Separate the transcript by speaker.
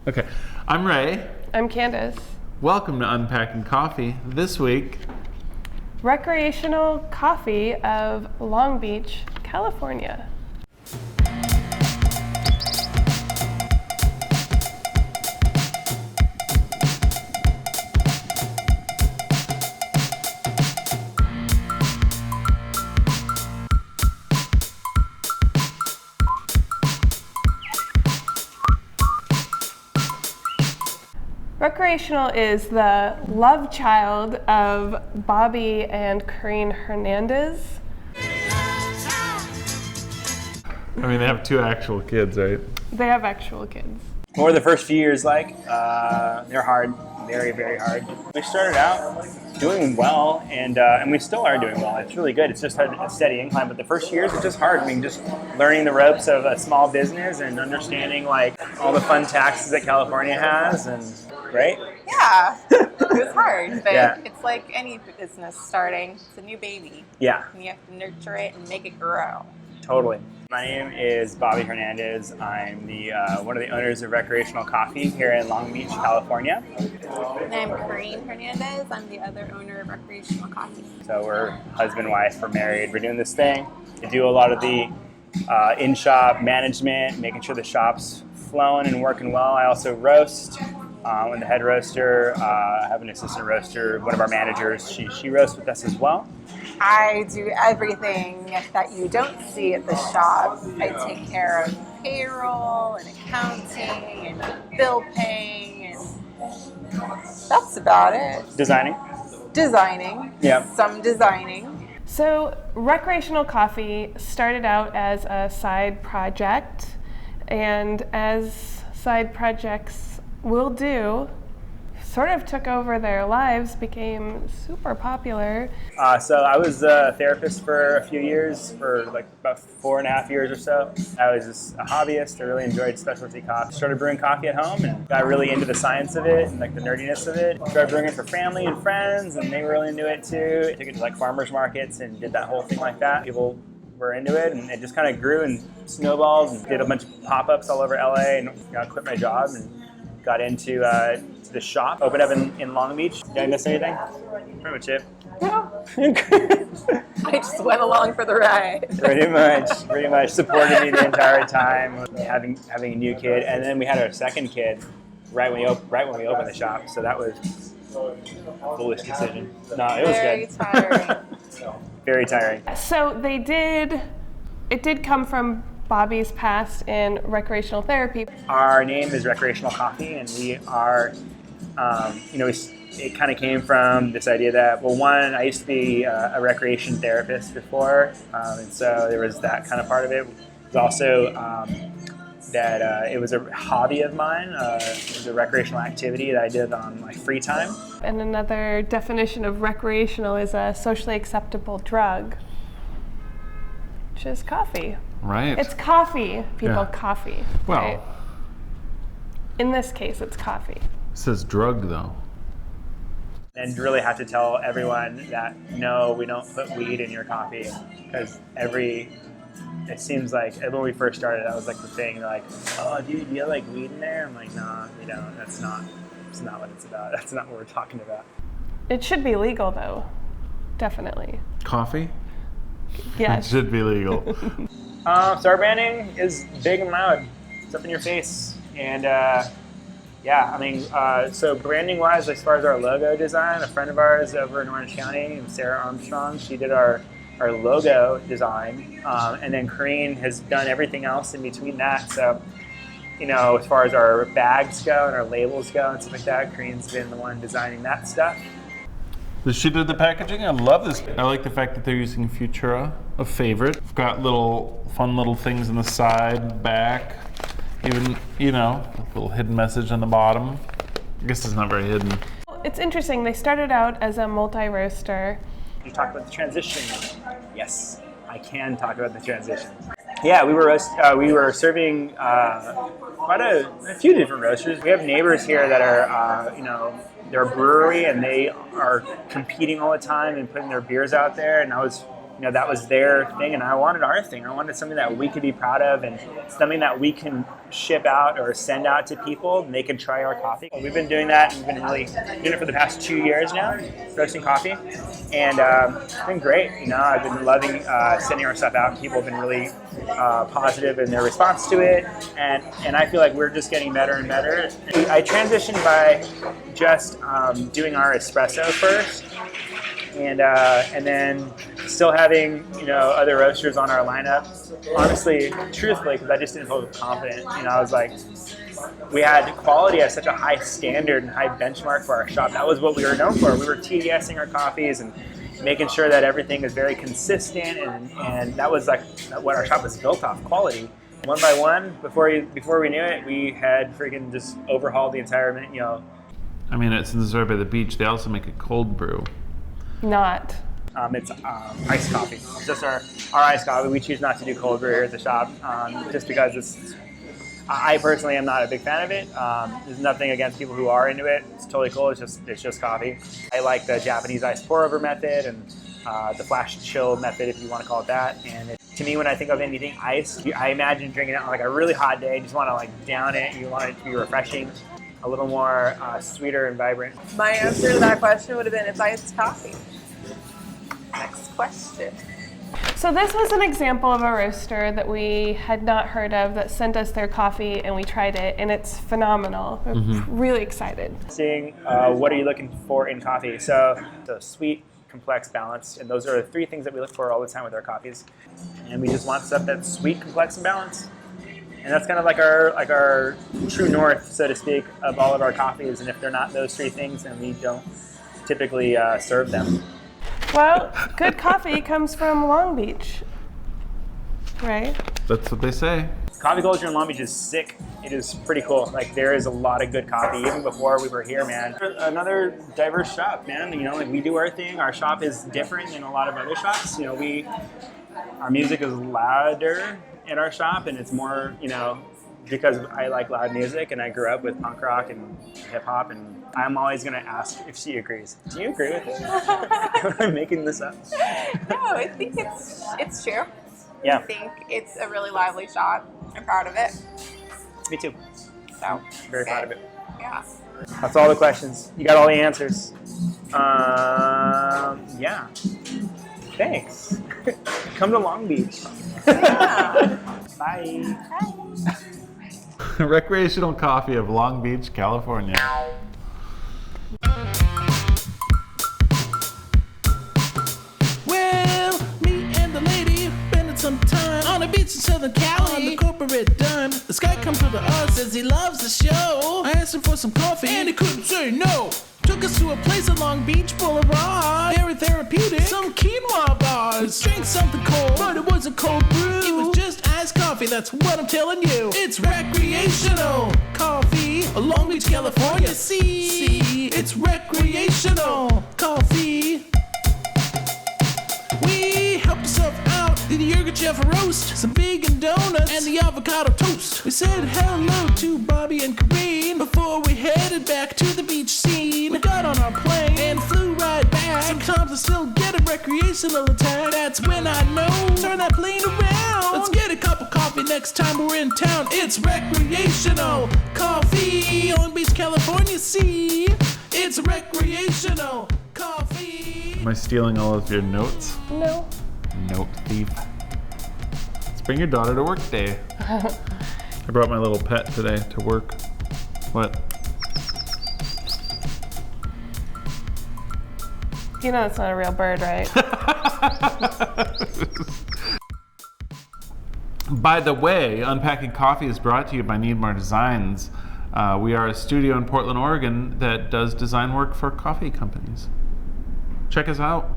Speaker 1: Okay, I'm Ray.
Speaker 2: I'm Candace.
Speaker 1: Welcome to Unpacking Coffee. This week,
Speaker 2: Recreational Coffee of Long Beach, California. Recreational is the love child of Bobby and Correne Hernandez.
Speaker 1: I mean, they have two actual kids, right?
Speaker 2: They have actual kids.
Speaker 3: What were the first few years like? They're hard, very, very hard. We started out doing well, and we still are doing well. It's really good. It's just a steady incline, but the first years are just hard. I mean, just learning the ropes of a small business and understanding like all the fun taxes that California has, and right?
Speaker 4: Yeah, it was hard, but
Speaker 3: Yeah.
Speaker 4: it's like any business starting. It's a new baby.
Speaker 3: Yeah,
Speaker 4: And you have to nurture it and make it grow.
Speaker 3: totally. My name is Bobby Hernandez. I'm the one of the owners of Recreational Coffee here in Long Beach, California.
Speaker 4: And I'm Correne Hernandez. I'm the other owner of Recreational Coffee.
Speaker 3: So we're husband, wife, we're married. We're doing this thing. We do a lot of the in-shop management, making sure the shop's flowing and working well. I also roast. I'm the head roaster. I have an assistant roaster. One of our managers, she roasts with us as well.
Speaker 4: I do everything that you don't see at the shop. I take care of payroll and accounting and bill paying, and that's about it.
Speaker 3: Designing.
Speaker 4: Designing.
Speaker 3: Yeah.
Speaker 4: Some designing.
Speaker 2: So, Recreational Coffee started out as a side project, and as side projects will do, sort of took over their lives, became super popular.
Speaker 3: So I was a therapist for a few years, for like about 4.5 years or so. I was just a hobbyist. I really enjoyed specialty coffee. Started brewing coffee at home and got really into the science of it and like the nerdiness of it. Started brewing it for family and friends, and they were really into it too. I took it to like farmers markets and did that whole thing like that. People were into it, and it just kind of grew and snowballed, and did a bunch of pop-ups all over LA, and quit my job and got into to the shop, opened up in Long Beach. Did I miss anything? Pretty much it.
Speaker 4: No. I just went along for the ride.
Speaker 3: Pretty much supported me the entire time, having a new kid, and then we had our second kid right when we opened the shop. So that was a foolish decision. No, it was
Speaker 4: Very
Speaker 3: good.
Speaker 4: tiring.
Speaker 3: Very tiring.
Speaker 2: So it did come from Bobby's past in recreational therapy.
Speaker 3: Our name is Recreational Coffee, and we are, it kind of came from this idea that, well, one, I used to be a recreation therapist before, and so there was that kind of part of it. It was also that it was a hobby of mine. It was a recreational activity that I did on my free time.
Speaker 2: And another definition of recreational is a socially acceptable drug, which is coffee.
Speaker 1: Right.
Speaker 2: It's coffee, people,
Speaker 1: Yeah.
Speaker 2: coffee.
Speaker 1: Well,
Speaker 2: right? In this case, it's coffee.
Speaker 1: it says drug, though.
Speaker 3: And really have to tell everyone that, no, we don't put weed in your coffee, because it seems like when we first started, that was like the thing, like, oh, dude, do you have like weed in there? I'm like, nah, we don't. That's not what it's about. That's not what we're talking about.
Speaker 2: It should be legal, though. Definitely.
Speaker 1: Coffee?
Speaker 2: Yes.
Speaker 1: It should be legal.
Speaker 3: So our branding is big and loud. It's up in your face. And so branding wise, as far as our logo design, a friend of ours over in Orange County, Sarah Armstrong, she did our logo design. And then Correne has done everything else in between that. So, as far as our bags go and our labels go and stuff like that, Corene's been the one designing that stuff.
Speaker 1: She did the packaging. I love this. I like the fact that they're using Futura, a favorite. We've got fun little things on the side, back, even, a little hidden message on the bottom. I guess it's not very hidden.
Speaker 2: It's interesting. They started out as a multi-roaster.
Speaker 3: You talk about the transition. Yes, I can talk about the transition. Yeah, we were serving quite a few different roasters. We have neighbors here that are, they're a brewery, and they are competing all the time and putting their beers out there. And I was that was their thing, and I wanted our thing. I wanted something that we could be proud of and something that we can ship out or send out to people and they can try our coffee. We've been doing that, and we've been really doing it for the past 2 years now, roasting coffee, and it's been great. I've been loving sending our stuff out. People have been really positive in their response to it, and I feel like we're just getting better and better. I transitioned by just doing our espresso first, and then still having other roasters on our lineup. Honestly, truthfully, because I just didn't feel confident. I was like, we had quality at such a high standard and high benchmark for our shop. That was what we were known for. We were TDSing our coffees and making sure that everything is very consistent, and that was like what our shop was built off, quality. One by one, before we knew it, we had freaking just overhauled the entire menu.
Speaker 1: I mean, since it's right by the beach, they also make a cold brew.
Speaker 2: Not.
Speaker 3: It's iced coffee. It's just our iced coffee. We choose not to do cold brew here at the shop, just because I personally am not a big fan of it. There's nothing against people who are into it. It's totally cool. It's just coffee. I like the Japanese ice pour over method and the flash chill method, if you want to call it that. And to me, when I think of anything iced, I imagine drinking it on like a really hot day. You just want to like down it. You want it to be refreshing, a little more sweeter and vibrant.
Speaker 4: My answer to that question would have been it's iced coffee. Next question.
Speaker 2: So this was an example of a roaster that we had not heard of that sent us their coffee, and we tried it, and it's phenomenal. We're really excited.
Speaker 3: Seeing what are you looking for in coffee? So sweet, complex, balanced, and those are the 3 things that we look for all the time with our coffees. And we just want stuff that's sweet, complex, and balanced. And that's kind of like our true north, so to speak, of all of our coffees. And if they're not those 3 things, then we don't typically serve them.
Speaker 2: Well, good coffee comes from Long Beach, right?
Speaker 1: That's what they say.
Speaker 3: Coffee culture in Long Beach is sick. It is pretty cool. Like, there is a lot of good coffee, even before we were here, man. Another diverse shop, man. Like, we do our thing. Our shop is different than a lot of other shops. Our music is louder in our shop, and it's more, because I like loud music, and I grew up with punk rock and hip hop, and I'm always gonna ask if she agrees. Do you agree with this? I'm making this up.
Speaker 4: No, I think it's true.
Speaker 3: Yeah.
Speaker 4: I think it's a really lively shop. I'm proud of it.
Speaker 3: Me too.
Speaker 4: So
Speaker 3: Very proud of it.
Speaker 4: Yeah.
Speaker 3: That's all the questions. You got all the answers. Yeah. Thanks. Come to Long Beach.
Speaker 4: Yeah.
Speaker 3: Bye.
Speaker 1: Recreational Coffee of Long Beach, California.
Speaker 5: Well, me and the lady spending some time on the beach in Southern Cali. On the corporate dime, this guy comes to us, says he loves the show. I asked him for some coffee, and he couldn't say no. Took us to a place on Long Beach Boulevard, very therapeutic, some quinoa bars. Drank something cold, but it wasn't cold brew. It was just iced coffee, that's what I'm telling you. It's recreational coffee, Long Beach, California. See, it's recreational coffee. We helped ourselves out, did the Yurgachev roast, some vegan donuts, and the avocado toast. We said hello to Bobby and Correne before we headed back to the beach scene. We got on our plane and flew right back. Sometimes I still get a recreational attack. That's when I know, turn that plane around. Let's get a cup of coffee next time we're in town. It's recreational coffee, Long Beach, California. See, it's recreational coffee.
Speaker 1: Am I stealing all of your notes?
Speaker 2: No.
Speaker 1: Note thief. Let's bring your daughter to work day. I brought my little pet today to work. What?
Speaker 2: You know it's not a real bird, right?
Speaker 1: By the way, Unpacking Coffee is brought to you by Need More Designs. We are a studio in Portland, Oregon that does design work for coffee companies. Check us out.